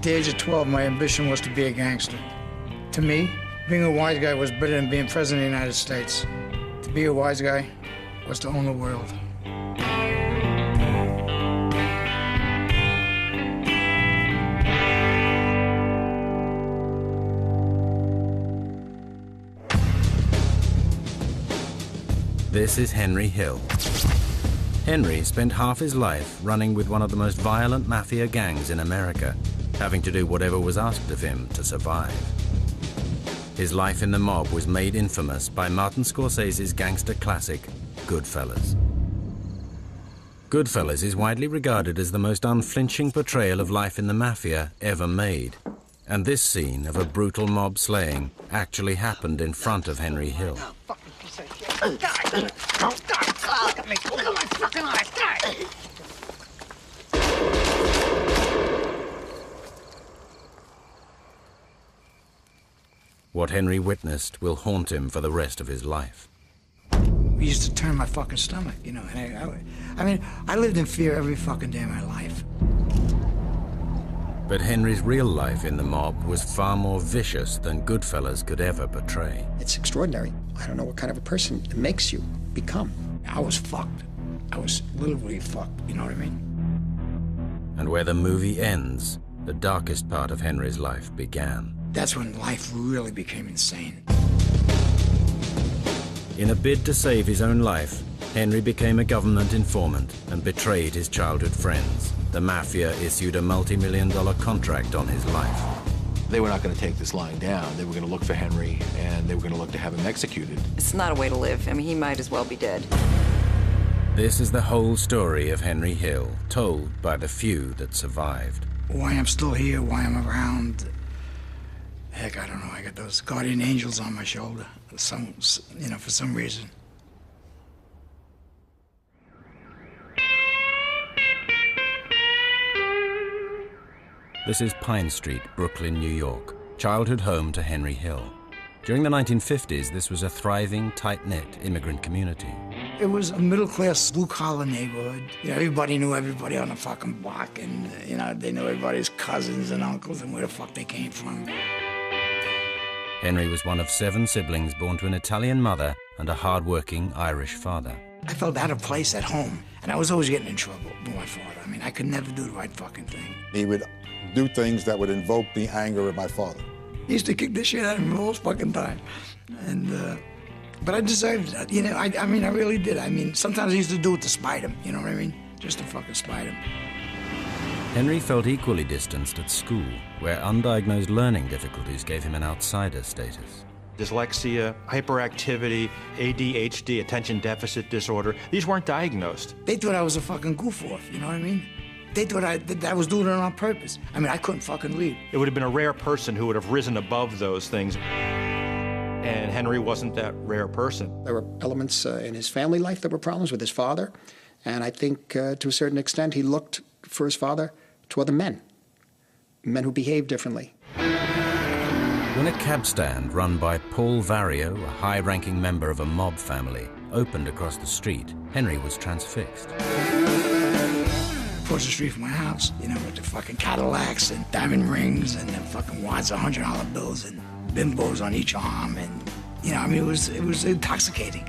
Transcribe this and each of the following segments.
At the age of 12, my ambition was to be a gangster. To me, being a wise guy was better than being president of the United States. To be a wise guy was to own the world. This is Henry Hill. Henry spent half his life running with one of the most violent mafia gangs in America, having to do whatever was asked of him to survive. His life in the mob was made infamous by Martin Scorsese's gangster classic, Goodfellas. Goodfellas is widely regarded as the most unflinching portrayal of life in the mafia ever made. And this scene of a brutal mob slaying actually happened in front of Henry Hill. What Henry witnessed will haunt him for the rest of his life. We used to turn my fucking stomach, you know. And I mean, I lived in fear every fucking day of my life. But Henry's real life in the mob was far more vicious than Goodfellas could ever portray. It's extraordinary. I don't know what kind of a person it makes you become. I was fucked. I was literally fucked, you know what I mean? And where the movie ends, the darkest part of Henry's life began. That's when life really became insane. In a bid to save his own life, Henry became a government informant and betrayed his childhood friends. The mafia issued a multi-million-dollar contract on his life. They were not going to take this lying down. They were going to look for Henry, and they were going to look to have him executed. It's not a way to live. I mean, he might as well be dead. This is the whole story of Henry Hill, told by the few that survived. Why I'm still here, why I'm around, heck, I don't know. I got those guardian angels on my shoulder, for some reason. This is Pine Street, Brooklyn, New York, childhood home to Henry Hill. During the 1950s, this was a thriving, tight-knit immigrant community. It was a middle-class, blue-collar neighborhood. You know, everybody knew everybody on the fucking block, and, you know, they knew everybody's cousins and uncles and where the fuck they came from. Henry was one of 7 siblings born to an Italian mother and a hard-working Irish father. I felt out of place at home, and I was always getting in trouble with my father. I mean, I could never do the right fucking thing. He would do things that would invoke the anger of my father. He used to kick the shit out of me all the fucking time. And, but I deserved it. You know, I mean, I really did. I mean, sometimes I used to do it to spite him, you know what I mean? Just to fucking spite him. Henry felt equally distanced at school, where undiagnosed learning difficulties gave him an outsider status. Dyslexia, hyperactivity, ADHD, attention deficit disorder, these weren't diagnosed. They thought I was a fucking goof-off, you know what I mean? They thought I was doing it on purpose. I mean, I couldn't fucking read. It would have been a rare person who would have risen above those things. And Henry wasn't that rare person. There were elements in his family life that were problems with his father. And I think, to a certain extent, he looked for his father to other men who behaved differently. When a cab stand run by Paul Vario, a high-ranking member of a mob family, opened across the street, Henry was transfixed. Across the street from my house, you know, with the fucking Cadillacs and diamond rings and then fucking wads of $100 bills and bimbos on each arm, and, you know, I mean, it was intoxicating.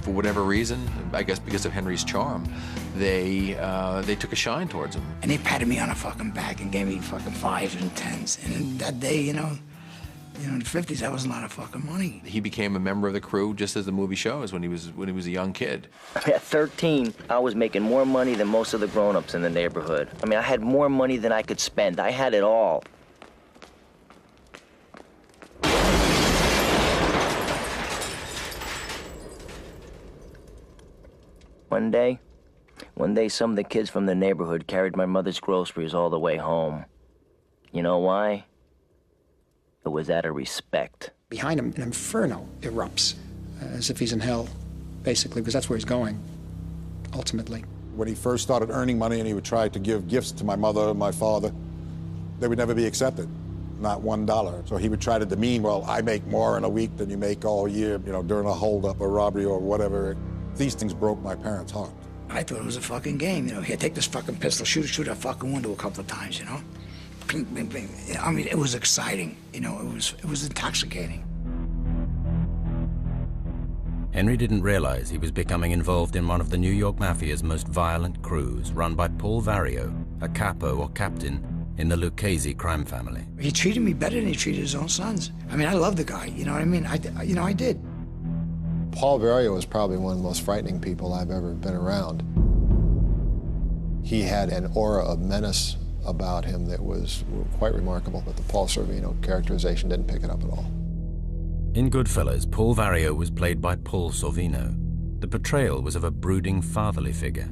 For whatever reason, I guess because of Henry's charm, they took a shine towards him. And they patted me on the fucking back and gave me fucking 5s and 10s. And that day, you know, in the 50s, that was a lot of fucking money. He became a member of the crew, just as the movie shows, when he was a young kid. At 13, I was making more money than most of the grown-ups in the neighborhood. I mean, I had more money than I could spend. I had it all. One day, some of the kids from the neighborhood carried my mother's groceries all the way home. You know why? It was out of respect. Behind him, an inferno erupts, as if he's in hell, basically, because that's where he's going, ultimately. When he first started earning money and he would try to give gifts to my mother and my father, they would never be accepted, not $1. So he would try to demean, well, I make more in a week than you make all year, you know, during a holdup or robbery or whatever. These things broke my parents' heart. I thought it was a fucking game, you know. Here, take this fucking pistol, shoot that fucking window a couple of times, you know. ping, ping, ping. I mean, it was exciting. You know, it was intoxicating. Henry didn't realize he was becoming involved in one of the New York Mafia's most violent crews, run by Paul Vario, a capo or captain in the Lucchese crime family. He treated me better than he treated his own sons. I mean, I love the guy, you know what I mean? I did. Paul Vario was probably one of the most frightening people I've ever been around. He had an aura of menace about him that was quite remarkable, but the Paul Sorvino characterization didn't pick it up at all. In Goodfellas, Paul Vario was played by Paul Sorvino. The portrayal was of a brooding fatherly figure.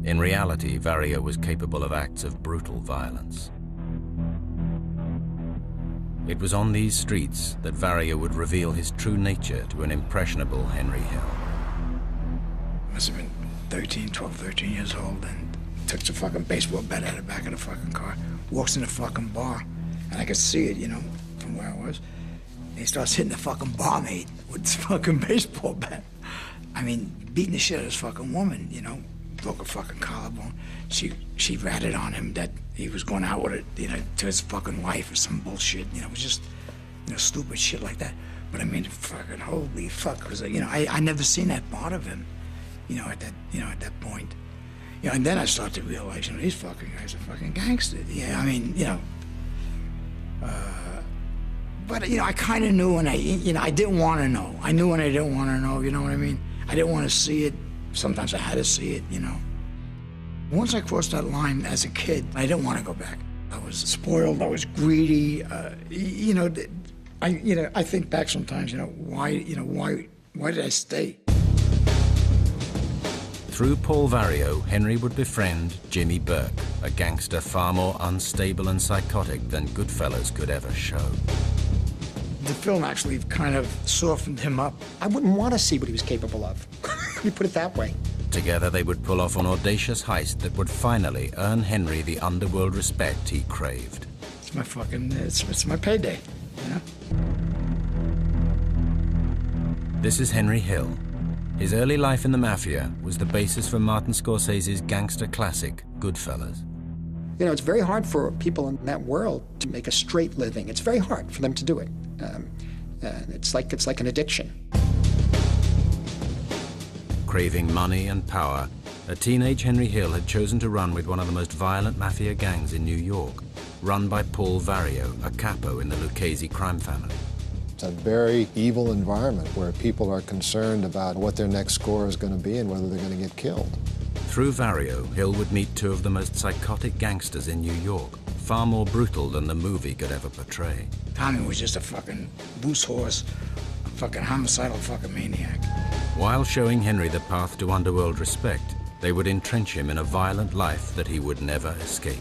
In reality, Vario was capable of acts of brutal violence. It was on these streets that Vario would reveal his true nature to an impressionable Henry Hill. Must have been 12, 13 years old, and took the fucking baseball bat out of the back of the fucking car, walks in the fucking bar, and I could see it, you know, from where I was. And he starts hitting the fucking barmaid with his fucking baseball bat. I mean, beating the shit out of this fucking woman, you know, broke a fucking collarbone. She ratted on him that he was going out with it, you know, to his fucking wife or some bullshit, you know, it was just, you know, stupid shit like that. But I mean, fucking holy fuck, because, you know, I never seen that part of him, you know, at that point. You know, and then I started to realize, you know, these fucking guys are fucking gangsters. Yeah, I mean, you know, but, you know, I kind of knew, and I didn't want to know. I knew when I didn't want to know, you know what I mean? I didn't want to see it. Sometimes I had to see it, you know. Once I crossed that line as a kid, I didn't want to go back. I was spoiled, I was greedy, you know, I think back sometimes, you know, why did I stay? Through Paul Vario, Henry would befriend Jimmy Burke, a gangster far more unstable and psychotic than Goodfellas could ever show. The film actually kind of softened him up. I wouldn't want to see what he was capable of. Let me put it that way. Together they would pull off an audacious heist that would finally earn Henry the underworld respect he craved. It's my fucking, it's my payday, you know? This is Henry Hill. His early life in the Mafia was the basis for Martin Scorsese's gangster classic, Goodfellas. You know, it's very hard for people in that world to make a straight living. It's very hard for them to do it. It's like an addiction. Craving money and power, a teenage Henry Hill had chosen to run with one of the most violent Mafia gangs in New York, run by Paul Vario, a capo in the Lucchese crime family. It's a very evil environment where people are concerned about what their next score is going to be and whether they're going to get killed. Through Vario, Hill would meet two of the most psychotic gangsters in New York, far more brutal than the movie could ever portray. Tommy was just a fucking loose horse, a fucking homicidal fucking maniac. While showing Henry the path to underworld respect, they would entrench him in a violent life that he would never escape.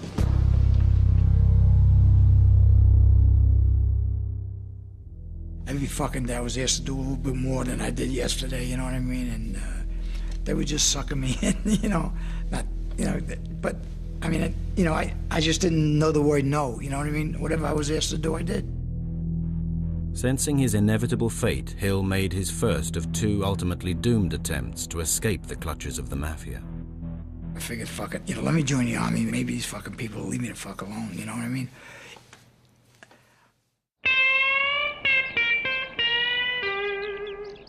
Every fucking day I was asked to do a little bit more than I did yesterday, you know what I mean? And they were just sucking me in, you know, not, you know, but I mean, you know, I just didn't know the word no, you know what I mean? Whatever I was asked to do, I did. Sensing his inevitable fate, Hill made his first of two ultimately doomed attempts to escape the clutches of the Mafia. I figured, fuck it, you know, let me join the army. Maybe these fucking people will leave me the fuck alone, you know what I mean?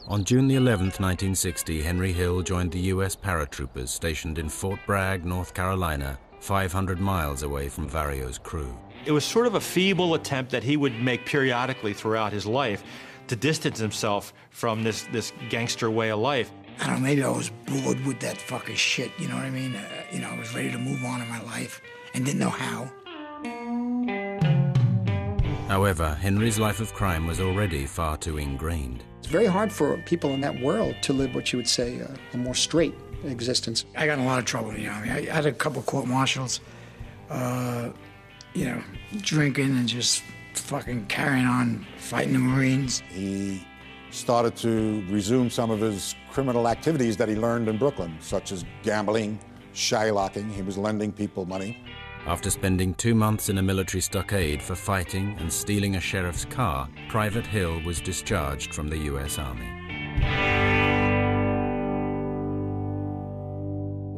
On June the 11th, 1960, Henry Hill joined the U.S. paratroopers stationed in Fort Bragg, North Carolina, 500 miles away from Vario's crew. It was sort of a feeble attempt that he would make periodically throughout his life to distance himself from this gangster way of life. I don't know, maybe I was bored with that fucking shit, you know what I mean? You know, I was ready to move on in my life and didn't know how. However, Henry's life of crime was already far too ingrained. It's very hard for people in that world to live what you would say a more straight existence. I got in a lot of trouble in the army. I had a couple court-martials, you know, drinking and just fucking carrying on, fighting the Marines. He started to resume some of his criminal activities that he learned in Brooklyn, such as gambling, shylocking. He was lending people money. After spending 2 months in a military stockade for fighting and stealing a sheriff's car, Private Hill was discharged from the U.S. Army.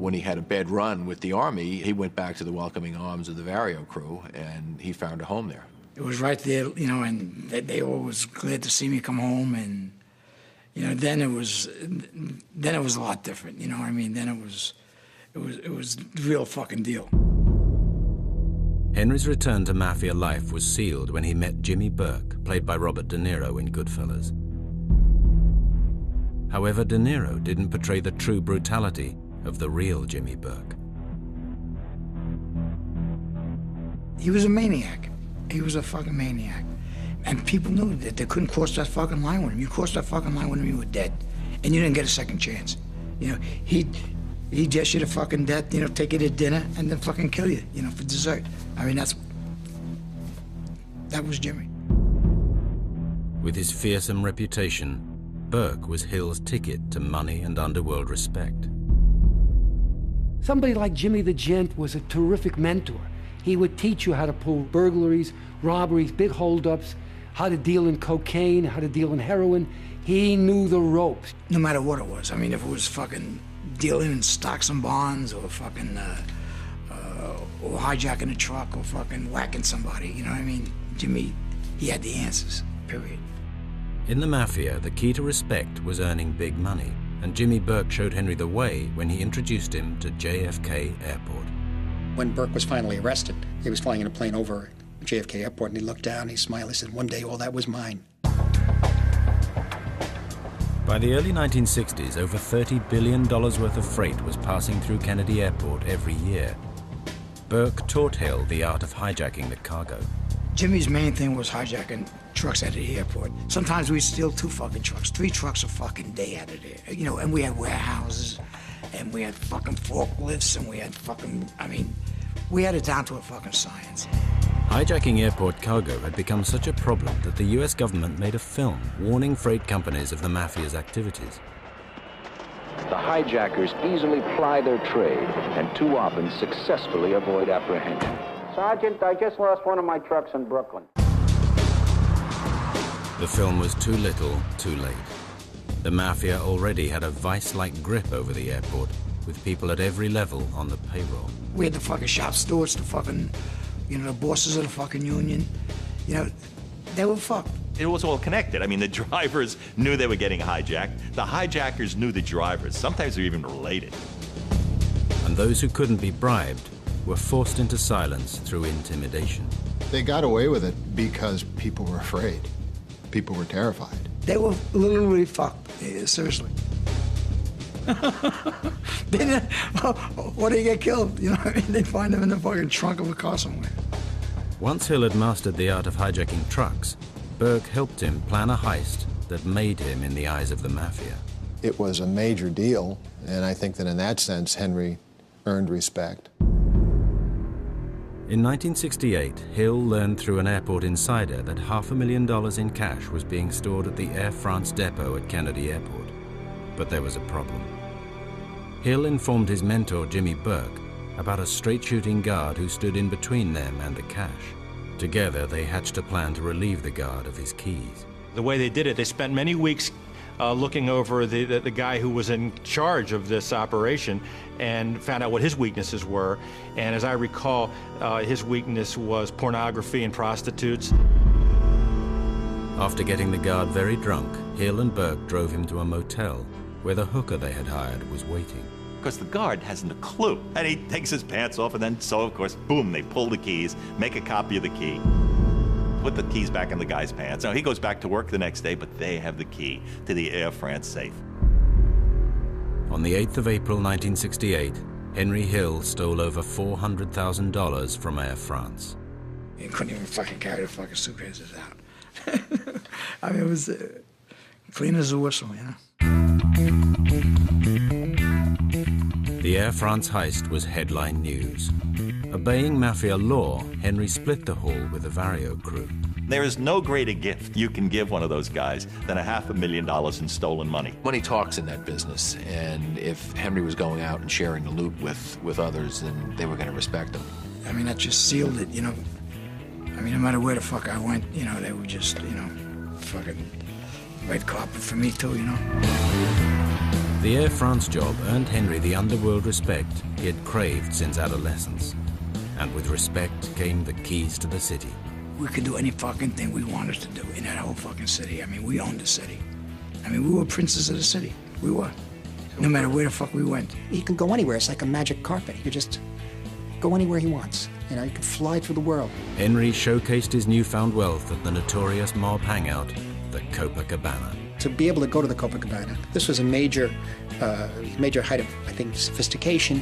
When he had a bad run with the Army, he went back to the welcoming arms of the Vario crew, and he found a home there. It was right there, you know, and they always glad to see me come home, and, you know, then it was a lot different, you know what I mean? Then it was the real fucking deal. Henry's return to mafia life was sealed when he met Jimmy Burke, played by Robert De Niro in Goodfellas. However, De Niro didn't portray the true brutality of the real Jimmy Burke. He was a maniac. He was a fucking maniac. And people knew that they couldn't cross that fucking line with him. You crossed that fucking line with him, you were dead. And you didn't get a second chance. You know, he'd dish you to fucking death, you know, take you to dinner, and then fucking kill you, you know, for dessert. I mean, that was Jimmy. With his fearsome reputation, Burke was Hill's ticket to money and underworld respect. Somebody like Jimmy the Gent was a terrific mentor. He would teach you how to pull burglaries, robberies, big holdups, how to deal in cocaine, how to deal in heroin. He knew the ropes. No matter what it was. I mean, if it was fucking dealing in stocks and bonds, or fucking, or hijacking a truck, or fucking whacking somebody, you know what I mean? Jimmy, he had the answers, period. In the mafia, the key to respect was earning big money, and Jimmy Burke showed Henry the way when he introduced him to JFK Airport. When Burke was finally arrested, he was flying in a plane over JFK Airport, and he looked down, he smiled, he said, "One day all that was mine." By the early 1960s, over $30 billion worth of freight was passing through Kennedy Airport every year. Burke taught Hill the art of hijacking the cargo. Jimmy's main thing was hijacking trucks out of the airport. Sometimes we'd steal 2 fucking trucks, 3 trucks a fucking day out of there. You know, and we had warehouses, and we had fucking forklifts, and we had fucking, I mean, we had it down to a fucking science. Hijacking airport cargo had become such a problem that the US government made a film warning freight companies of the mafia's activities. The hijackers easily ply their trade and too often successfully avoid apprehension. Sergeant, I just lost one of my trucks in Brooklyn. The film was too little, too late. The mafia already had a vice-like grip over the airport, with people at every level on the payroll. We had the fucking shop stewards, the fucking, you know, the bosses of the fucking union. You know, they were fucked. It was all connected. I mean, the drivers knew they were getting hijacked. The hijackers knew the drivers. Sometimes they're even related. And those who couldn't be bribed were forced into silence through intimidation. They got away with it because people were afraid. People were terrified. They were literally fucked, seriously. They didn't, what do you get killed? You know what I mean? They'd find them in the fucking trunk of a car somewhere. Once Hill had mastered the art of hijacking trucks, Burke helped him plan a heist that made him in the eyes of the mafia. It was a major deal, and I think that in that sense, Henry earned respect. In 1968, Hill learned through an airport insider that $500,000 in cash was being stored at the Air France depot at Kennedy Airport. But there was a problem. Hill informed his mentor, Jimmy Burke, about a straight-shooting guard who stood in between them and the cash. Together, they hatched a plan to relieve the guard of his keys. The way they did it, they spent many weeks looking over the guy who was in charge of this operation and found out what his weaknesses were. And as I recall, his weakness was pornography and prostitutes. After getting the guard very drunk, Hill and Burke drove him to a motel where the hooker they had hired was waiting. Because the guard hasn't a clue. And he takes his pants off, and then so, of course, boom, they pull the keys, make a copy of the key, put the keys back in the guy's pants. Now, he goes back to work the next day, but they have the key to the Air France safe. On the 8th of April 1968, Henry Hill stole over $400,000 from Air France. You couldn't even fucking carry the fucking suitcases out. I mean, it was clean as a whistle, you know? The Air France heist was headline news. Obeying mafia law, Henry split the haul with the Vario crew. There is no greater gift you can give one of those guys than $500,000 in stolen money. Money talks in that business, and if Henry was going out and sharing the loot with others, then they were going to respect him. I mean, that just sealed it, you know? I mean, no matter where the fuck I went, you know, they were just, you know, fucking red carpet for me too, you know? The Air France job earned Henry the underworld respect he had craved since adolescence. And with respect came the keys to the city. We could do any fucking thing we wanted to do in that whole fucking city. I mean, we owned the city. I mean, we were princes of the city. We were. No matter where the fuck we went. He can go anywhere. It's like a magic carpet. He could just go anywhere he wants. You know, he could fly through the world. Henry showcased his newfound wealth at the notorious mob hangout, the Copacabana. To be able to go to the Copacabana, this was a major height of, I think, sophistication.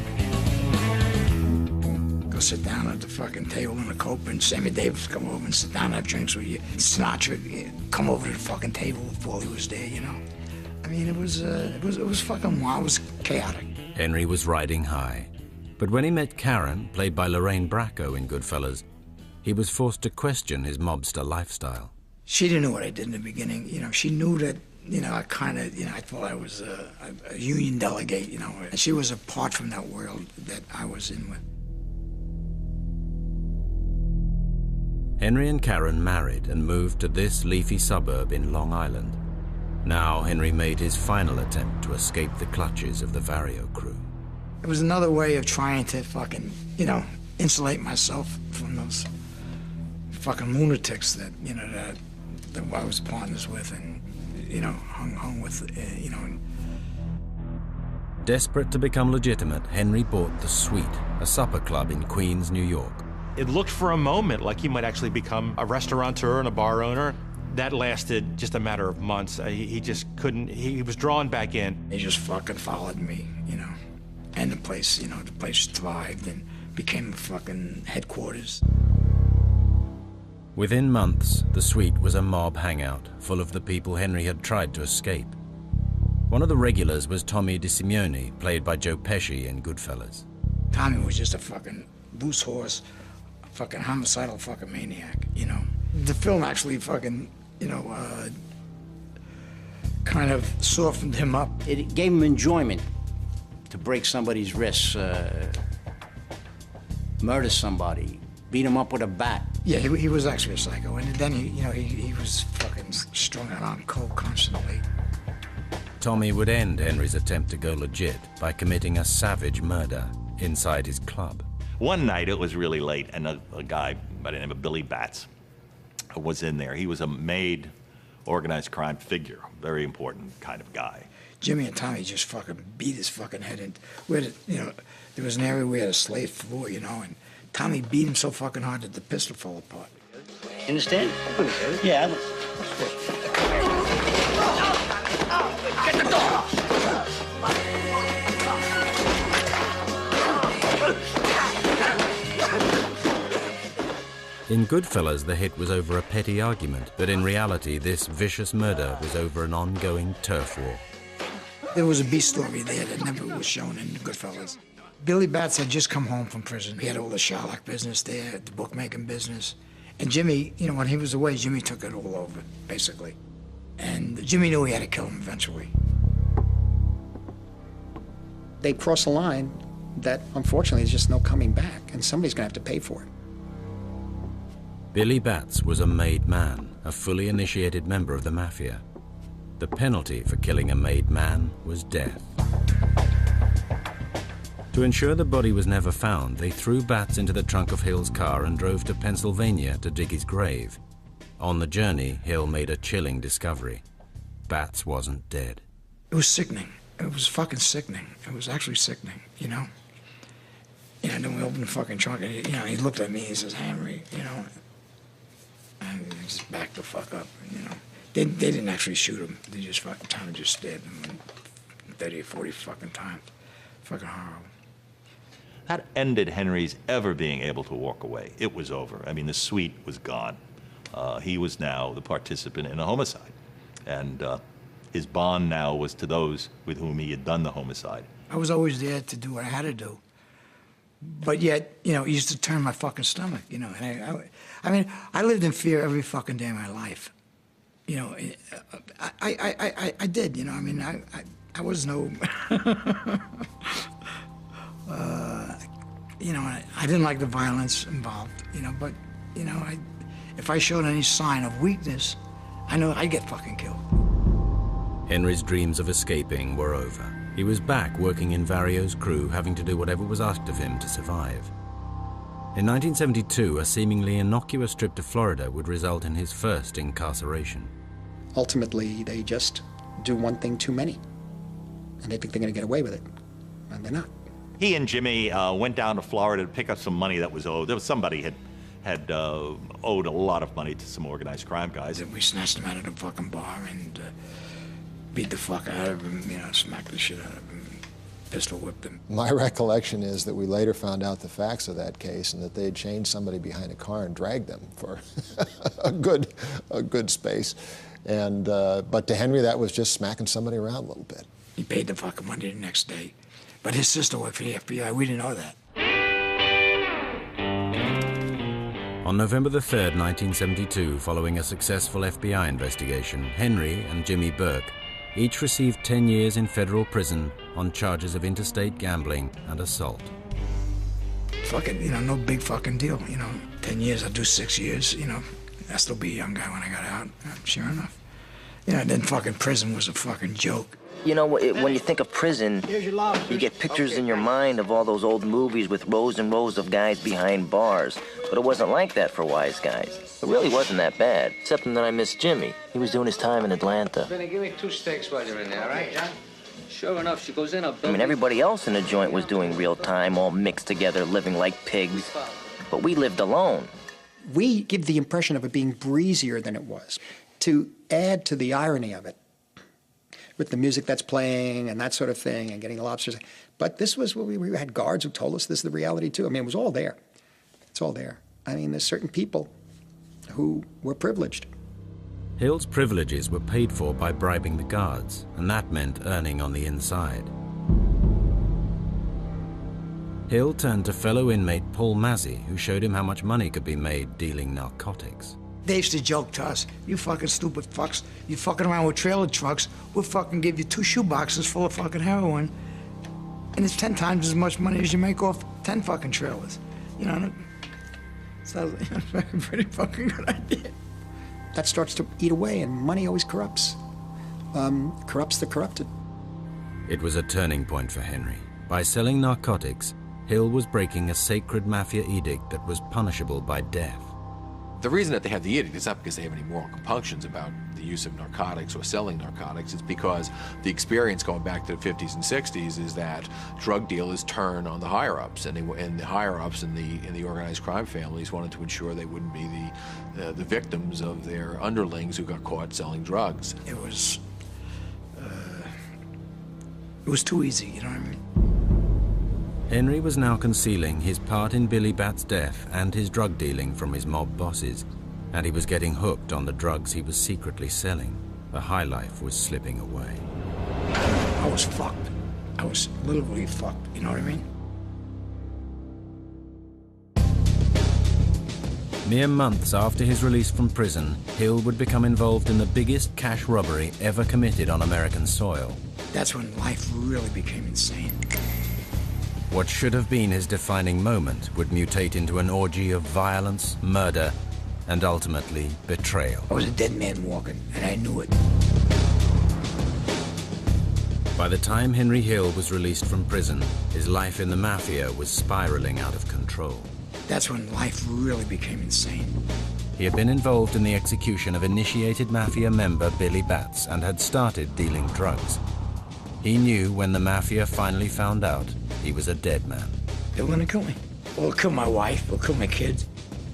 Go sit down at the fucking table in the Copa, and Sammy Davis come over and sit down and have drinks with you. Sinatra come over to the fucking table while he was there, you know. I mean, it was fucking wild. It was chaotic. Henry was riding high. But when he met Karen, played by Lorraine Bracco in Goodfellas, he was forced to question his mobster lifestyle. She didn't know what I did in the beginning. You know, she knew that, you know, I kind of, you know, I thought I was a union delegate, you know. And she was apart from that world that I was in with. Henry and Karen married and moved to this leafy suburb in Long Island. Now Henry made his final attempt to escape the clutches of the Vario crew. It was another way of trying to fucking, you know, insulate myself from those fucking lunatics that, you know, that I was partners with and, you know, hung with, you know. Desperate to become legitimate, Henry bought the Suite, a supper club in Queens, New York. It looked for a moment like he might actually become a restaurateur and a bar owner. That lasted just a matter of months. He just couldn't, he was drawn back in. They just fucking followed me, you know. And the place, you know, the place thrived and became fucking headquarters. Within months, the Suite was a mob hangout full of the people Henry had tried to escape. One of the regulars was Tommy DeSimeone, played by Joe Pesci in Goodfellas. Tommy was just a fucking loose horse, a fucking homicidal fucking maniac, you know. The film actually fucking, you know, kind of softened him up. It gave him enjoyment to break somebody's wrists, murder somebody, beat him up with a bat. Yeah, he was actually a psycho, and then he was fucking strung out on coke constantly. Tommy would end Henry's attempt to go legit by committing a savage murder inside his club. One night, it was really late, and a guy by the name of Billy Batts was in there. He was a made organized crime figure, very important kind of guy. Jimmy and Tommy just fucking beat his fucking head in. We had, you know, there was an area where we had a slave floor, you know, and Tommy beat him so fucking hard that the pistol fell apart. You understand? Yeah. Get the door! In Goodfellas, the hit was over a petty argument, but in reality, this vicious murder was over an ongoing turf war. There was a B story there that never was shown in Goodfellas. Billy Batts had just come home from prison. He had all the Sherlock business there, the bookmaking business. And Jimmy, you know, when he was away, Jimmy took it all over, basically. And Jimmy knew he had to kill him eventually. They crossed a line that, unfortunately, there's just no coming back, and somebody's gonna have to pay for it. Billy Batts was a made man, a fully initiated member of the mafia. The penalty for killing a made man was death. To ensure the body was never found, they threw Batts into the trunk of Hill's car and drove to Pennsylvania to dig his grave. On the journey, Hill made a chilling discovery. Batts wasn't dead. It was sickening. It was fucking sickening. It was actually sickening, you know? You know, and then we opened the fucking trunk, and, you know, he looked at me, he says, Henry, you know, and he just backed the fuck up, you know. They didn't actually shoot him. They just fucking Tommy just stabbed him 30 or 40 fucking times. Fucking horrible. That ended Henry's ever being able to walk away. It was over. I mean, the Suite was gone. He was now the participant in a homicide. And his bond now was to those with whom he had done the homicide. I was always there to do what I had to do. But yet, you know, it used to turn my fucking stomach, you know. And I mean, I lived in fear every fucking day of my life. You know, I did, you know. I mean, I was no... you know, I didn't like the violence involved, you know, but, you know, if I showed any sign of weakness, I know I'd get fucking killed. Henry's dreams of escaping were over. He was back working in Vario's crew, having to do whatever was asked of him to survive. In 1972, a seemingly innocuous trip to Florida would result in his first incarceration. Ultimately, they just do one thing too many, and they think they're going to get away with it, and they're not. He and Jimmy went down to Florida to pick up some money that was owed. There was somebody had owed a lot of money to some organized crime guys. We snatched him out of the fucking bar and beat the fuck out of him, you know, smacked the shit out of him, pistol whipped him. My recollection is that we later found out the facts of that case and that they had chained somebody behind a car and dragged them for a good space. And but to Henry, that was just smacking somebody around a little bit. He paid the fucking money the next day. But his sister worked for the FBI. We didn't know that. On November the 3rd, 1972, following a successful FBI investigation, Henry and Jimmy Burke each received 10 years in federal prison on charges of interstate gambling and assault. Fucking, you know, no big fucking deal, you know. 10 years, I'll do 6 years, you know. I'll still be a young guy when I got out, sure enough. You know, then fucking prison was a fucking joke. You know, when you think of prison, you get pictures in your mind of all those old movies with rows and rows of guys behind bars. But it wasn't like that for Wise Guys. It really wasn't that bad, except that I missed Jimmy. He was doing his time in Atlanta. Benny, give me 2 steaks while you're in there, all right, John? Sure enough, she goes in a building. I mean, everybody else in the joint was doing real time, all mixed together, living like pigs. But we lived alone. We give the impression of it being breezier than it was. To add to the irony of it, with the music that's playing and that sort of thing and getting the lobsters. But this was what we had guards who told us this is the reality too. I mean, it was all there. It's all there. I mean, there's certain people who were privileged. Hill's privileges were paid for by bribing the guards, and that meant earning on the inside. Hill turned to fellow inmate Paul Mazzy, who showed him how much money could be made dealing narcotics. They used to joke to us, you fucking stupid fucks, you fucking around with trailer trucks, we'll fucking give you 2 shoeboxes full of fucking heroin, and it's 10 times as much money as you make off 10 fucking trailers. You know, sounds like a pretty fucking good idea. That starts to eat away, and money always corrupts. Corrupts the corrupted. It was a turning point for Henry. By selling narcotics, Hill was breaking a sacred mafia edict that was punishable by death. The reason that they have the edict is not because they have any moral compunctions about the use of narcotics or selling narcotics. It's because the experience going back to the 50s and 60s is that drug dealers turn on the higher-ups, and the higher-ups in the organized crime families wanted to ensure they wouldn't be the victims of their underlings who got caught selling drugs. It was too easy, you know what I mean? Henry was now concealing his part in Billy Bat's death and his drug dealing from his mob bosses, and he was getting hooked on the drugs he was secretly selling. The high life was slipping away. I was fucked. I was literally fucked, you know what I mean? Mere months after his release from prison, Hill would become involved in the biggest cash robbery ever committed on American soil. That's when life really became insane. What should have been his defining moment would mutate into an orgy of violence, murder, and ultimately betrayal. I was a dead man walking, and I knew it. By the time Henry Hill was released from prison, his life in the mafia was spiraling out of control. That's when life really became insane. He had been involved in the execution of initiated mafia member Billy Batts and had started dealing drugs. He knew when the mafia finally found out, he was a dead man. They were gonna kill me. Or kill my wife, or kill my kids.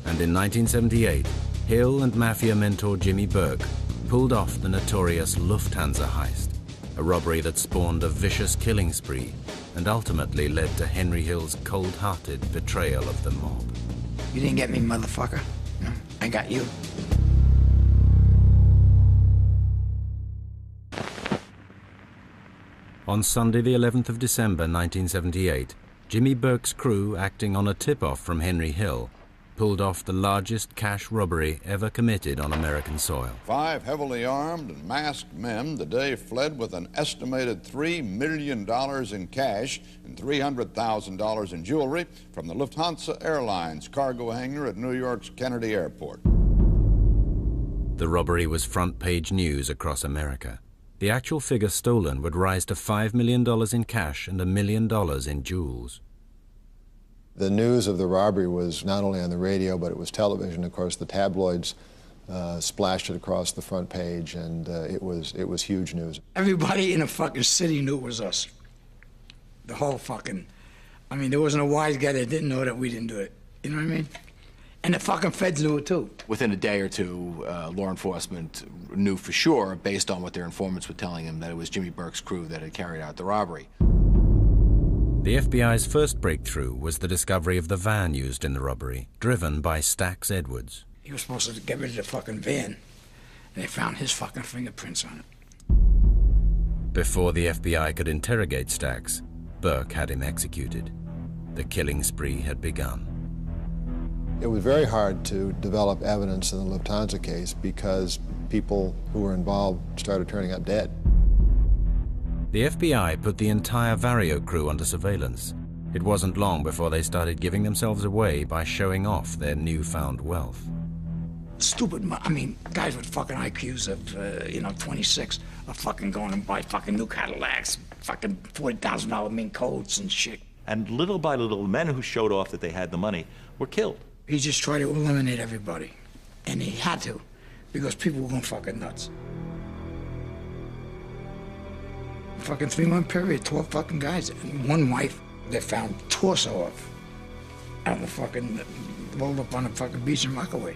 And in 1978, Hill and mafia mentor Jimmy Burke pulled off the notorious Lufthansa heist, a robbery that spawned a vicious killing spree and ultimately led to Henry Hill's cold-hearted betrayal of the mob. You didn't get me, motherfucker. No, I got you. On Sunday, the 11th of December, 1978, Jimmy Burke's crew, acting on a tip-off from Henry Hill, pulled off the largest cash robbery ever committed on American soil. 5 heavily armed and masked men today fled with an estimated $3 million in cash and $300,000 in jewelry from the Lufthansa Airlines cargo hangar at New York's Kennedy Airport. The robbery was front-page news across America. the actual figure stolen would rise to $5 million in cash and $1 million in jewels. The news of the robbery was not only on the radio, but it was television. Of course, the tabloids splashed it across the front page, and it was huge news. Everybody in the fucking city knew it was us. The whole fucking, I mean, there wasn't a wise guy that didn't know that we didn't do it. You know what I mean? And the fucking feds knew it too. Within a day or two, law enforcement knew for sure, based on what their informants were telling them, that it was Jimmy Burke's crew that had carried out the robbery. The FBI's first breakthrough was the discovery of the van used in the robbery, driven by Stax Edwards. He was supposed to get rid of the fucking van, and they found his fucking fingerprints on it. Before the FBI could interrogate Stax, Burke had him executed. The killing spree had begun. It was very hard to develop evidence in the Lufthansa case because people who were involved started turning up dead. The FBI put the entire Vario crew under surveillance. It wasn't long before they started giving themselves away by showing off their newfound wealth. Stupid, I mean, guys with fucking IQs of, 26 are fucking going and buy fucking new Cadillacs, fucking $40,000 mink coats and shit. And little by little, men who showed off that they had the money were killed. He just tried to eliminate everybody. And he had to, because people were going fucking nuts. Fucking 3-month period, 12 fucking guys. And one wife, they found torso of out in the fucking, rolled up on the fucking beach in Rockaway.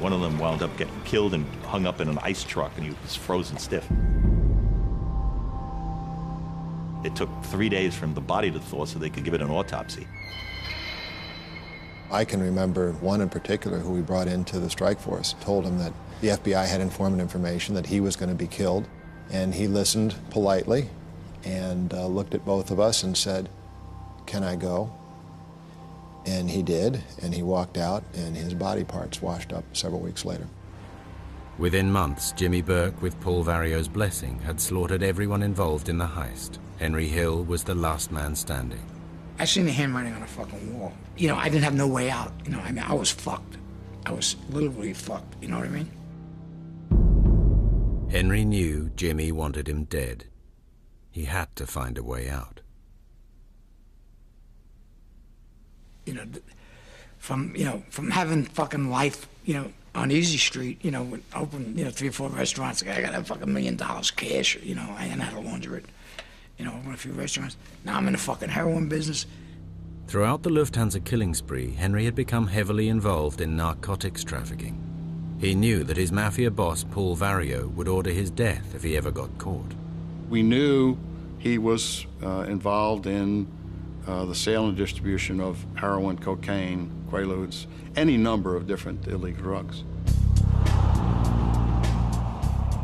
One of them wound up getting killed and hung up in an ice truck, and he was frozen stiff. It took 3 days for the body to thaw so they could give it an autopsy. I can remember one in particular who we brought into the strike force, told him that the FBI had informant information that he was going to be killed, and he listened politely and looked at both of us and said, "Can I go?" And he did, and he walked out, and his body parts washed up several weeks later. Within months, Jimmy Burke, with Paul Vario's blessing, had slaughtered everyone involved in the heist. Henry Hill was the last man standing. I seen the handwriting on the fucking wall. I didn't have no way out. I mean, I was fucked. I was literally fucked, you know what I mean? Henry knew Jimmy wanted him dead. He had to find a way out. From having fucking life, on Easy Street, open, 3 or 4 restaurants. I got a fucking $1 million cash, I didn't know how to launder it. Open a few restaurants. Now I'm in the fucking heroin business. Throughout the Lufthansa killing spree, Henry had become heavily involved in narcotics trafficking. He knew that his mafia boss, Paul Vario, would order his death if he ever got caught. We knew he was involved in the sale and distribution of heroin, cocaine, quaaludes, any number of different illegal drugs.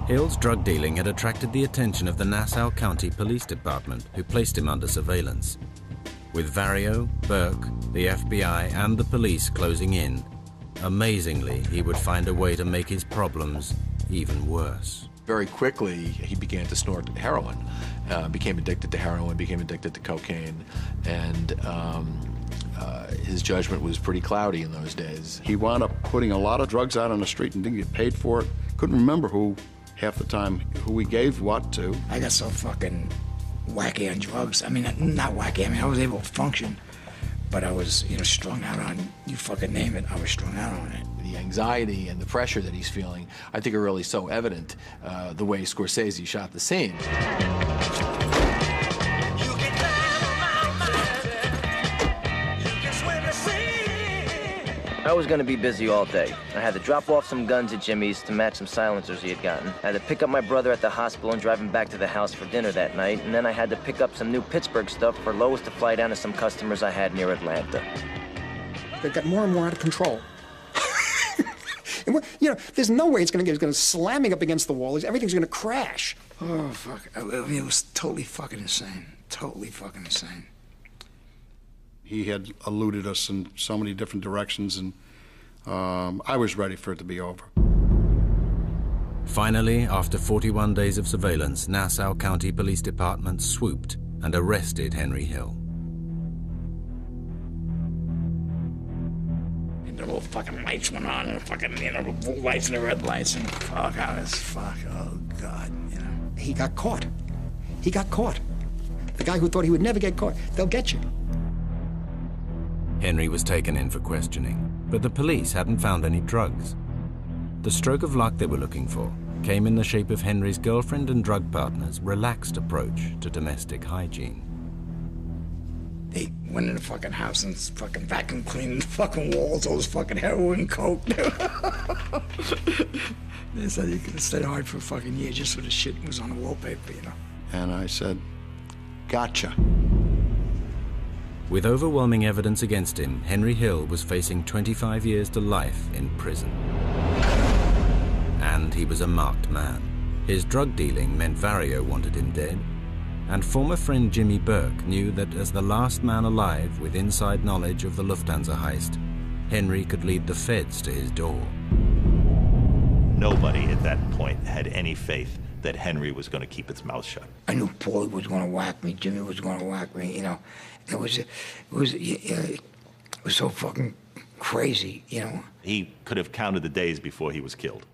Hill's drug dealing had attracted the attention of the Nassau County Police Department, who placed him under surveillance. With Vario, Burke, the FBI, and the police closing in, amazingly, he would find a way to make his problems even worse. Very quickly, he began to snort heroin, became addicted to heroin, became addicted to cocaine, and his judgment was pretty cloudy in those days. He wound up putting a lot of drugs out on the street and didn't get paid for it. Couldn't remember half the time who he gave what to. I got so fucking wacky on drugs. I mean, not wacky. I mean, I was able to function, but I was, strung out on, you fucking name it, I was strung out on it. The anxiety and the pressure that he's feeling, I think are really so evident the way Scorsese shot the scene. I was going to be busy all day. I had to drop off some guns at Jimmy's to match some silencers he had gotten. I had to pick up my brother at the hospital and drive him back to the house for dinner that night. And then I had to pick up some new Pittsburgh stuff for Lois to fly down to some customers I had near Atlanta. They got more and more out of control. And there's no way it's going to slamming up against the wall. Everything's going to crash. Oh, fuck. I mean, it was totally fucking insane. Totally fucking insane. He had eluded us in so many different directions, and I was ready for it to be over. Finally, after 41 days of surveillance, Nassau County Police Department swooped and arrested Henry Hill. the little fucking lights went on, and the fucking, the blue lights and the red lights, and fuck, oh God, He got caught. He got caught. The guy who thought he would never get caught, they'll get you. Henry was taken in for questioning, but the police hadn't found any drugs. The stroke of luck they were looking for came in the shape of Henry's girlfriend and drug partner's relaxed approach to domestic hygiene. They went in the fucking house and fucking vacuum cleaned the fucking walls, all this fucking heroin, coke. They said you could have stayed hard for a fucking year just so the shit was on the wallpaper, And I said, gotcha. With overwhelming evidence against him, Henry Hill was facing 25 years to life in prison. And he was a marked man. His drug dealing meant Vario wanted him dead, and former friend Jimmy Burke knew that as the last man alive with inside knowledge of the Lufthansa heist, Henry could lead the feds to his door. Nobody at that point had any faith that Henry was going to keep his mouth shut. I knew Paulie was going to whack me, Jimmy was going to whack me, It was so fucking crazy, He could have counted the days before he was killed.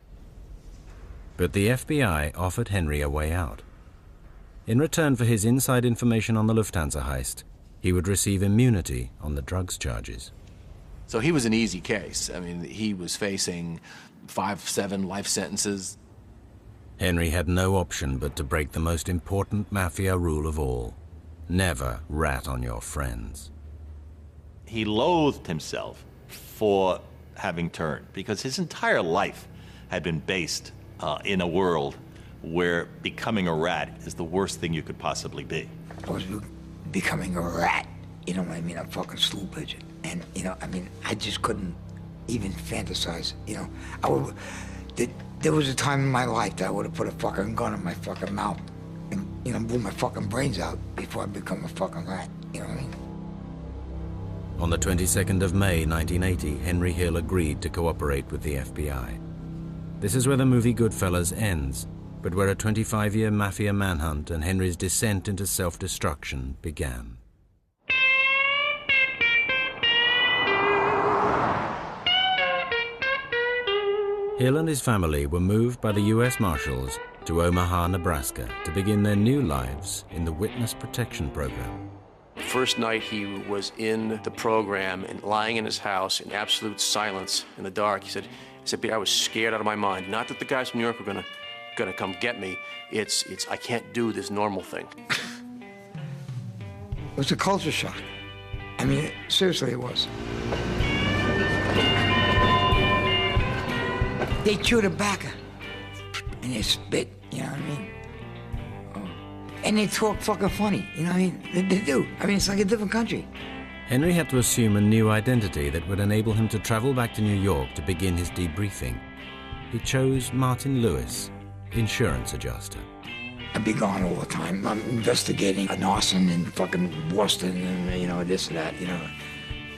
But the FBI offered Henry a way out. In return for his inside information on the Lufthansa heist, he would receive immunity on the drugs charges. So he was an easy case. I mean, he was facing 5-7 life sentences. Henry had no option but to break the most important mafia rule of all: never rat on your friends. He loathed himself for having turned, because his entire life had been based in a world where becoming a rat is the worst thing you could possibly be. I was becoming a rat, you know what I mean? A fucking stool pigeon. And, I just couldn't even fantasize, There was a time in my life that I would have put a fucking gun in my fucking mouth and, blew my fucking brains out before I become a fucking rat, you know what I mean? On the 22nd of May 1980, Henry Hill agreed to cooperate with the FBI. This is where the movie Goodfellas ends, but where a 25-year mafia manhunt and Henry's descent into self-destruction began. Hill and his family were moved by the U.S. Marshals to Omaha, Nebraska, to begin their new lives in the Witness Protection Program. The first night he was in the program and lying in his house in absolute silence in the dark, he said, I was scared out of my mind. Not that the guys from New York were gonna come get me. It's I can't do this normal thing. It was a culture shock. I mean, seriously, it was. They chew tobacco and they spit, you know what I mean? And they talk fucking funny, you know what I mean? They do. I mean, it's like a different country. Henry had to assume a new identity that would enable him to travel back to New York to begin his debriefing. He chose Martin Lewis, insurance adjuster. I'd be gone all the time. I'm investigating an arson in fucking Boston and, this and that,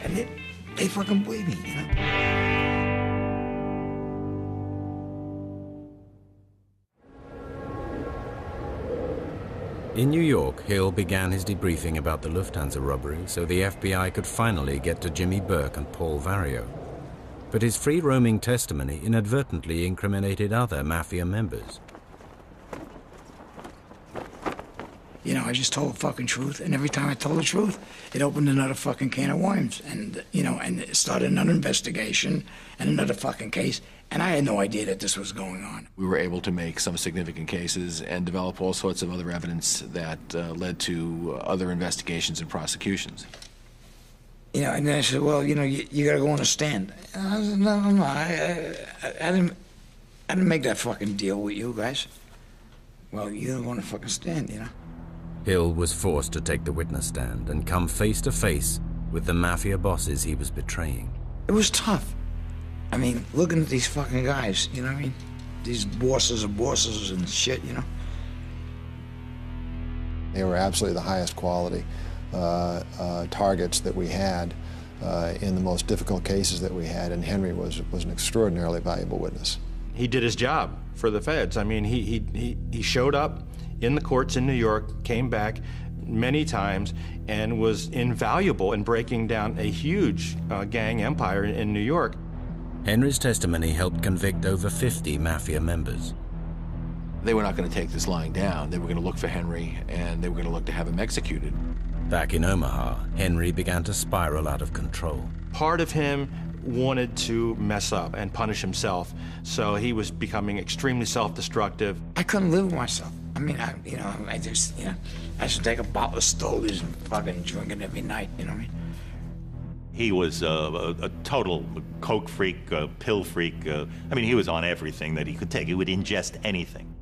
And they fucking believe me, In New York, Hill began his debriefing about the Lufthansa robbery so the FBI could finally get to Jimmy Burke and Paul Vario. But his free-roaming testimony inadvertently incriminated other mafia members. I just told the fucking truth, and every time I told the truth, it opened another fucking can of worms, and, and it started another investigation and another fucking case, and I had no idea that this was going on. We were able to make some significant cases and develop all sorts of other evidence that led to other investigations and prosecutions. And then I said, well, you gotta go on a stand. And I said, no, I didn't make that fucking deal with you guys. Well, you don't want to fucking stand, Hill was forced to take the witness stand and come face to face with the mafia bosses he was betraying. It was tough. I mean, looking at these fucking guys, you know what I mean? These bosses of bosses and shit, They were absolutely the highest quality targets that we had in the most difficult cases that we had, and Henry was an extraordinarily valuable witness. He did his job for the feds. I mean, he showed up in the courts in New York, came back, many times and was invaluable in breaking down a huge gang empire in New York. Henry's testimony helped convict over 50 mafia members. They were not going to take this lying down. They were going to look for Henry, and they were going to look to have him executed. Back in Omaha, Henry began to spiral out of control. Part of him wanted to mess up and punish himself, so he was becoming extremely self-destructive. I couldn't live with myself. I mean, I just, I should take a bottle of Stolies and fucking drink it every night, you know what I mean? He was a total coke freak, pill freak. I mean, he was on everything that he could take. He would ingest anything.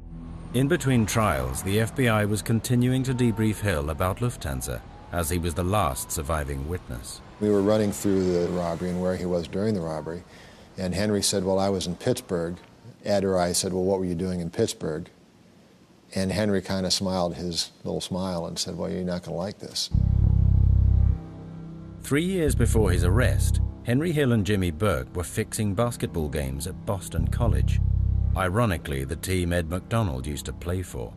In between trials, the FBI was continuing to debrief Hill about Lufthansa, as he was the last surviving witness. We were running through the robbery and where he was during the robbery, and Henry said, well, I was in Pittsburgh. Ed or I said, well, what were you doing in Pittsburgh? And Henry kind of smiled his little smile and said, well, you're not going to like this. 3 years before his arrest, Henry Hill and Jimmy Burke were fixing basketball games at Boston College. Ironically, the team Ed McDonald used to play for.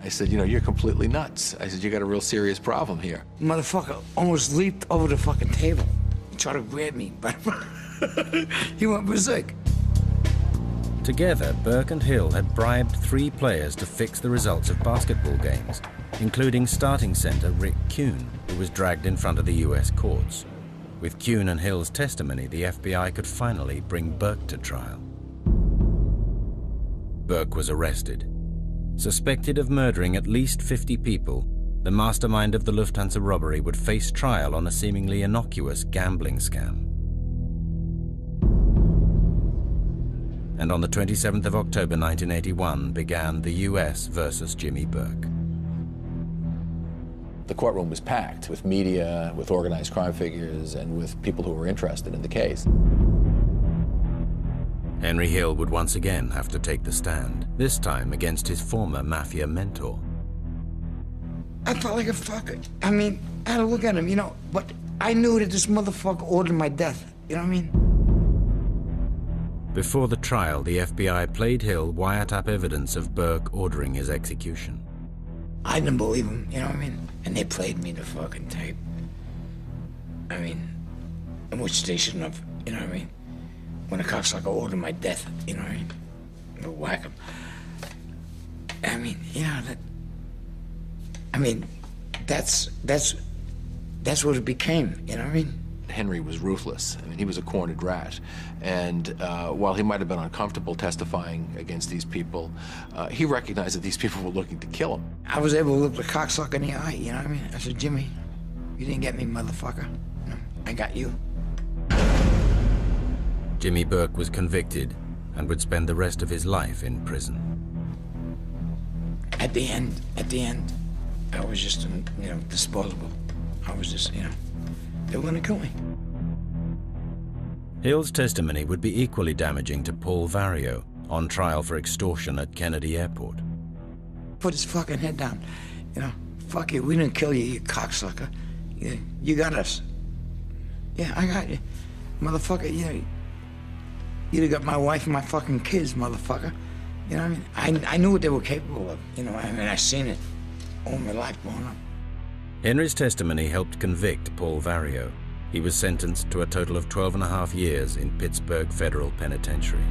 I said, you're completely nuts. I said, you got a real serious problem here. Motherfucker almost leaped over the fucking table. He tried to grab me, but he went berserk. Together, Burke and Hill had bribed 3 players to fix the results of basketball games, including starting center Rick Kuhn, who was dragged in front of the U.S. courts. With Kuhn and Hill's testimony, the FBI could finally bring Burke to trial. Burke was arrested. Suspected of murdering at least 50 people, the mastermind of the Lufthansa robbery would face trial on a seemingly innocuous gambling scam. And on the 27th of October 1981 began the U.S. versus Jimmy Burke. The courtroom was packed with media, with organized crime figures, and with people who were interested in the case. Henry Hill would once again have to take the stand, this time against his former mafia mentor. I felt like a fucker. I mean, I had to look at him, but I knew that this motherfucker ordered my death, you know what I mean? Before the trial, the FBI played Hill wiretap evidence of Burke ordering his execution. I didn't believe him, you know what I mean? And they played me the fucking tape. I mean, which they shouldn't have, you know what I mean? When a cocksucker ordered my death, you know what I mean? They'll whack him. I mean, that's what it became, you know what I mean? Henry was ruthless. I mean, he was a cornered rat. And while he might have been uncomfortable testifying against these people, he recognized that these people were looking to kill him. I was able to look the cocksucker in the eye, you know what I mean? I said, Jimmy, you didn't get me, motherfucker. I got you. Jimmy Burke was convicted and would spend the rest of his life in prison. At the end, I was just, disposable. I was just, they were gonna kill me. Hill's testimony would be equally damaging to Paul Vario, on trial for extortion at Kennedy Airport. Put his fucking head down. Fuck you, we didn't kill you, you cocksucker. You got us. Yeah, I got you. Motherfucker, you'd have got my wife and my fucking kids, motherfucker. You know what I mean? I knew what they were capable of. I seen it all my life growing up. Henry's testimony helped convict Paul Vario. He was sentenced to a total of 12.5 years in Pittsburgh Federal Penitentiary.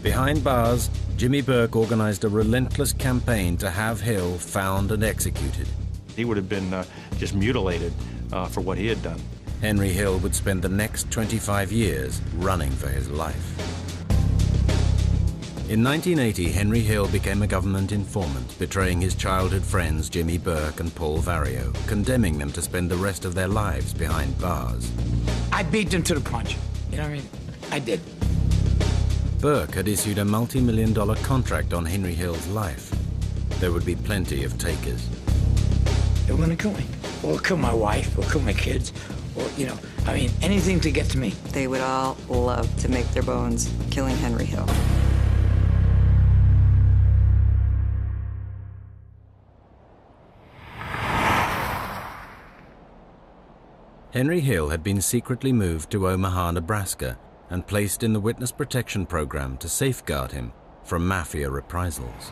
Behind bars, Jimmy Burke organized a relentless campaign to have Hill found and executed. He would have been just mutilated for what he had done. Henry Hill would spend the next 25 years running for his life. In 1980, Henry Hill became a government informant, betraying his childhood friends Jimmy Burke and Paul Vario, condemning them to spend the rest of their lives behind bars. I beat them to the punch. You know what I mean? I did. Burke had issued a multi-million-dollar contract on Henry Hill's life. There would be plenty of takers. They were gonna kill me. Or kill my wife, or kill my kids, or, anything to get to me. They would all love to make their bones killing Henry Hill. Henry Hill had been secretly moved to Omaha, Nebraska, and placed in the Witness Protection Program to safeguard him from mafia reprisals.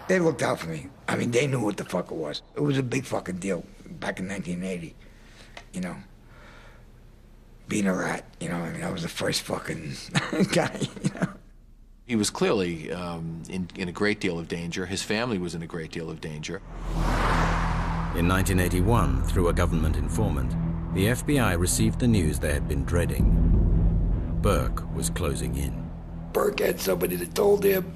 They looked out for me. I mean, they knew what the fuck it was. It was a big fucking deal back in 1980, you know. Being a rat, you know, I mean, I was the first fucking guy, you know. He was clearly in a great deal of danger. His family was in a great deal of danger. In 1981, through a government informant, the FBI received the news they had been dreading. Burke was closing in. Burke had somebody that told him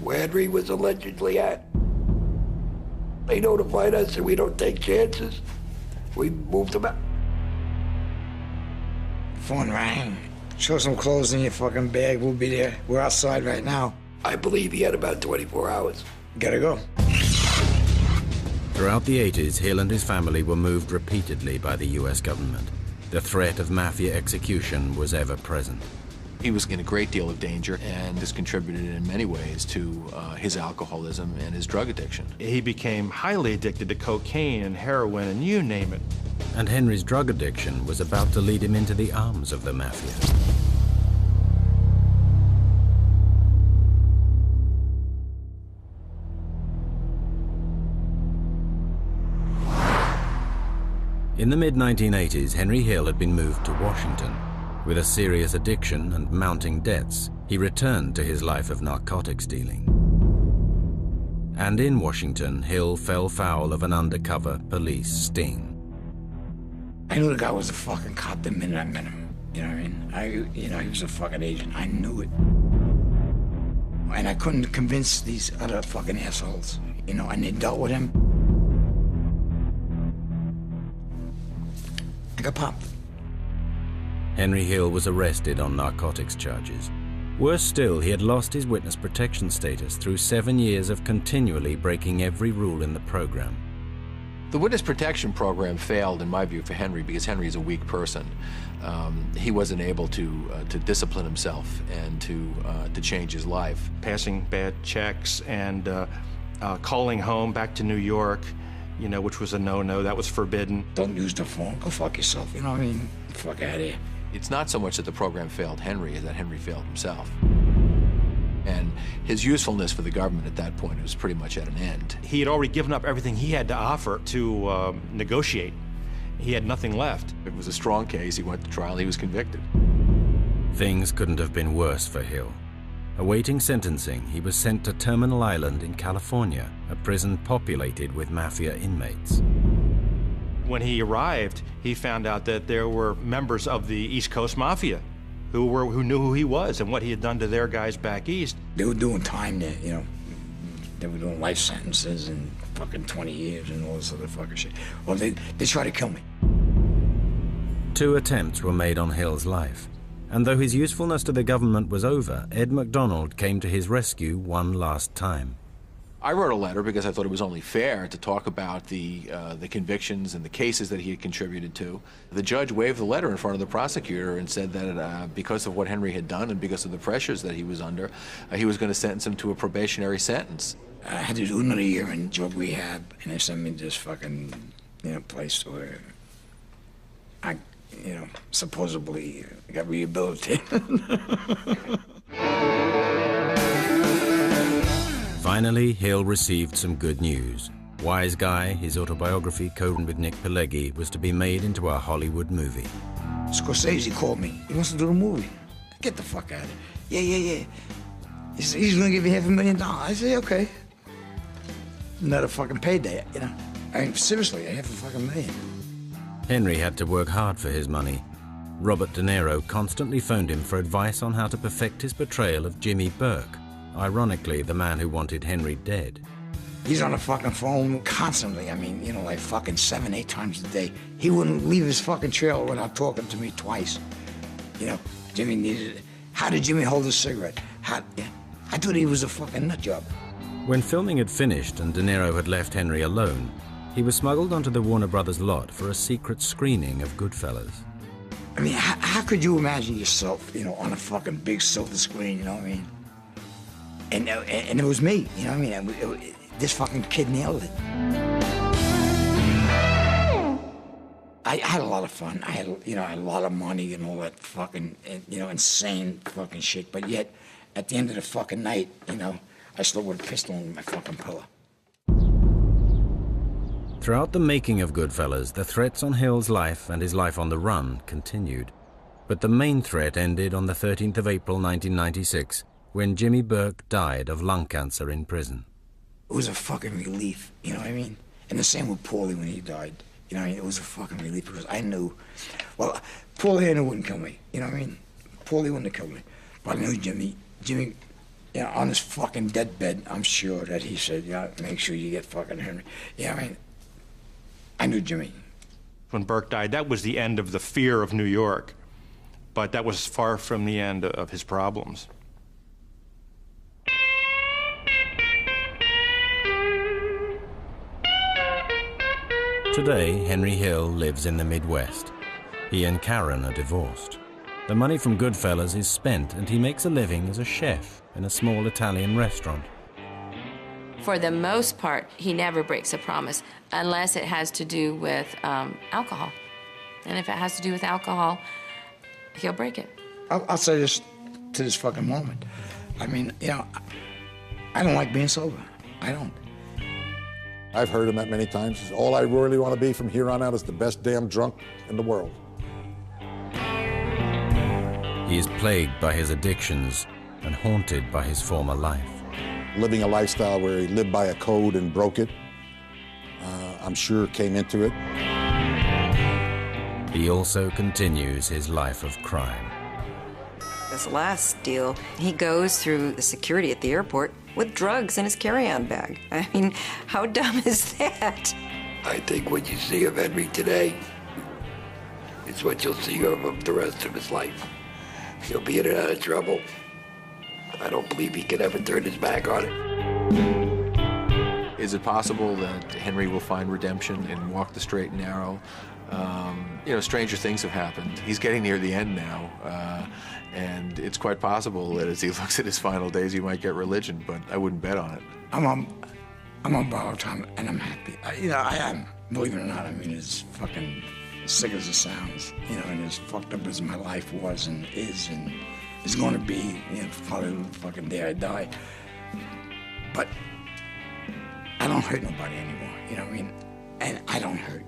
where Henry was allegedly at. They notified us and we don't take chances. We moved him out. Phone rang. Show some clothes in your fucking bag, we'll be there. We're outside right now. I believe he had about 24 hours. Gotta go. Throughout the 80s, Hill and his family were moved repeatedly by the US government. The threat of mafia execution was ever present. He was in a great deal of danger, and this contributed in many ways to his alcoholism and his drug addiction. He became highly addicted to cocaine and heroin and you name it. And Henry's drug addiction was about to lead him into the arms of the mafia. In the mid-1980s, Henry Hill had been moved to Washington. With a serious addiction and mounting debts, he returned to his life of narcotics dealing. And in Washington, Hill fell foul of an undercover police sting. I knew the guy was a fucking cop the minute I met him. You know what I mean? He was a fucking agent. I knew it. And I couldn't convince these other fucking assholes, you know, and they dealt with him. I got popped. Henry Hill was arrested on narcotics charges. Worse still, he had lost his witness protection status through 7 years of continually breaking every rule in the program. The witness protection program failed, in my view, for Henry because Henry is a weak person. He wasn't able to discipline himself and to change his life. Passing bad checks and calling home back to New York, you know, which was a no-no. That was forbidden. Don't use the phone. Go fuck yourself. You know what I mean? Fuck out of here. It's not so much that the program failed Henry as that Henry failed himself. And his usefulness for the government at that point was pretty much at an end. He had already given up everything he had to offer to negotiate. He had nothing left. It was a strong case. He went to trial. He was convicted. Things couldn't have been worse for Hill. Awaiting sentencing, he was sent to Terminal Island in California, a prison populated with mafia inmates. When he arrived, he found out that there were members of the East Coast Mafia who knew who he was and what he had done to their guys back east. They were doing time there, you know. They were doing life sentences and fucking 20 years and all this other fucking shit. Well, they tried to kill me. 2 attempts were made on Hill's life. And though his usefulness to the government was over, Ed McDonald came to his rescue one last time. I wrote a letter because I thought it was only fair to talk about the convictions and the cases that he had contributed to. The judge waved the letter in front of the prosecutor and said that because of what Henry had done and because of the pressures that he was under, he was going to sentence him to a probationary sentence. I had to do another year in drug rehab, and they sent me to this fucking, you know, place where I, you know, supposedly got rehabilitated. Finally, Hill received some good news. Wise Guy, his autobiography, co-written with Nick Pileggi, was to be made into a Hollywood movie. Scorsese called me. He wants to do the movie. Get the fuck out of here. Yeah. He's gonna give you $500,000. I say, okay. Another fucking payday, you know. I mean, seriously, $500,000. Henry had to work hard for his money. Robert De Niro constantly phoned him for advice on how to perfect his portrayal of Jimmy Burke, ironically the man who wanted Henry dead. He's on the fucking phone constantly. I mean, you know, like fucking 7-8 times a day. He wouldn't leave his fucking trailer without talking to me twice. You know, Jimmy needed it. How did Jimmy hold a cigarette? I thought he was a fucking nut job. When filming had finished and De Niro had left Henry alone, he was smuggled onto the Warner Brothers lot for a secret screening of Goodfellas. I mean, how could you imagine yourself, you know, on a fucking big silver screen, you know what I mean? And it was me, you know what I mean? This fucking kid nailed it. I had a lot of fun. I had, you know, a lot of money and all that fucking, you know, insane fucking shit. But yet, at the end of the fucking night, you know, I slept with a pistol in my fucking pillow. Throughout the making of Goodfellas, the threats on Hill's life and his life on the run continued. But the main threat ended on the 13th of April 1996, when Jimmy Burke died of lung cancer in prison. It was a fucking relief, you know what I mean? And the same with Paulie when he died. You know what I mean? It was a fucking relief because I knew, well, Paulie I knew wouldn't kill me, you know what I mean? Paulie wouldn't have killed me. But I knew Jimmy, you know, on his fucking deathbed, I'm sure that he said, yeah, make sure you get fucking Henry. You know what I mean? I knew Jimmy. When Burke died, that was the end of the fear of New York, but that was far from the end of his problems. Today, Henry Hill lives in the Midwest. He and Karen are divorced. The money from Goodfellas is spent, and he makes a living as a chef in a small Italian restaurant. For the most part, he never breaks a promise unless it has to do with alcohol. And if it has to do with alcohol, he'll break it. I'll say this to this fucking moment. I mean, you know, I don't like being sober. I don't. I've heard him that many times. All I really want to be from here on out is the best damn drunk in the world. He is plagued by his addictions and haunted by his former life. Living a lifestyle where he lived by a code and broke it, I'm sure came into it. He also continues his life of crime. This last deal, he goes through the security at the airport with drugs in his carry-on bag. I mean, how dumb is that? I think what you see of Henry today is what you'll see of him the rest of his life. He'll be in and out of trouble. I don't believe he can ever turn his back on it. Is it possible that Henry will find redemption and walk the straight and narrow? You know, stranger things have happened. He's getting near the end now, and it's quite possible that as he looks at his final days, he might get religion, but I wouldn't bet on it. I'm on borrowed time, and I'm happy. You know, I am, believe it or not. I mean, as fucking sick as it sounds, you know, and as fucked up as my life was and is going to be, you know, probably the fucking day I die. But I don't hurt nobody anymore, you know what I mean? And I don't hurt.